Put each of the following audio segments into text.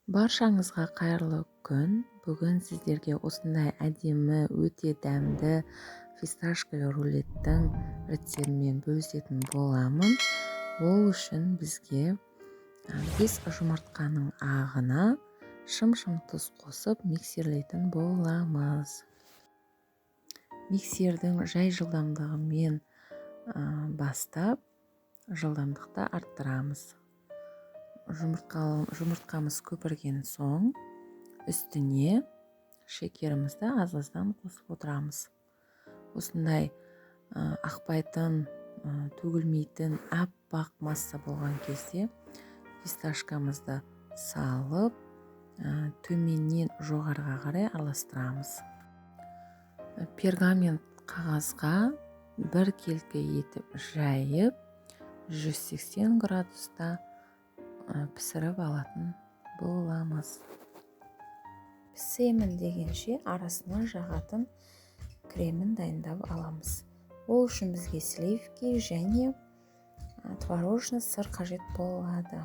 Баршаңызға қайырлы күн. Бүгін сіздерге осындай әдемі, өте дәмді фисташковый рулеттің рецептімен бөлісетін боламын. Ол үшін бізге 5 жұмыртқаның ағына шым-шым тұз қосып миксерлейтін боламыз. Миксердің жай жылдамдығымен бастап жылдамдықты арттырамыз. Жұмыртқамыз көпірген соң үстіне шекерімізді аз-аздан қосып отырамыз. Осындай ақпайтын, төгілмейтін аппақ масса болған кезде фисташкамызды салып, төменнен жоғарыға қарай араластырамыз. Пергамент қағазға бір келкі етіп жайып 180 градуста пісіріп алатын боламыз. Пісемін дегенше арасына жағатын кремін дайындап аламыз. Ол үшін бізге сливки және творожный сыр қажет болады.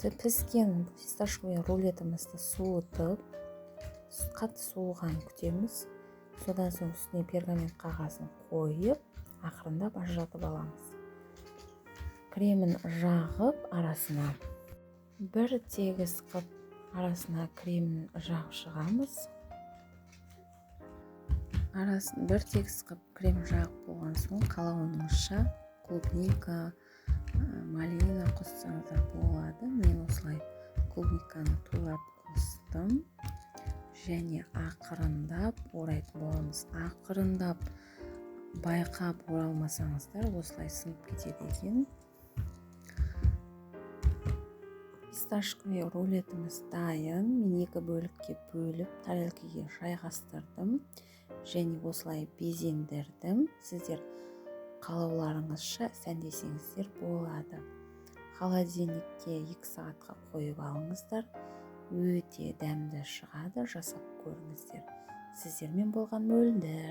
Піскен фисташковый рулетімізді суытып, қатты суыған күтеміз. Содан соң үстіне пергамент қағазын қойып, ақырындап ажыратып аламыз. Кремін жағып арасына бір тегіс қып арасына кремін жағып шығамыз. Бір тегіс қып крем жағып болған соң қалауыңызша клубника, малина қоссаңыздар болады. Мен осылай клубниканы тулап қостым және ақырындап орайтын боламыз. Ақырындап байқап оралмасаңыздар осылай сынып кетеді екен. Фисташковый рулетіміз дайын. Мен 2 бөлікке бөліп тарелкеге жайғастырдым және осылай безендірдім. Сіздер қалауларыңызша сәндесеңіздер болады. Холодильникке 2 сағатқа қойып алыңыздар. Өте дәмді шығады, жасап көріңіздер. Сіздермен болған Мөлдір.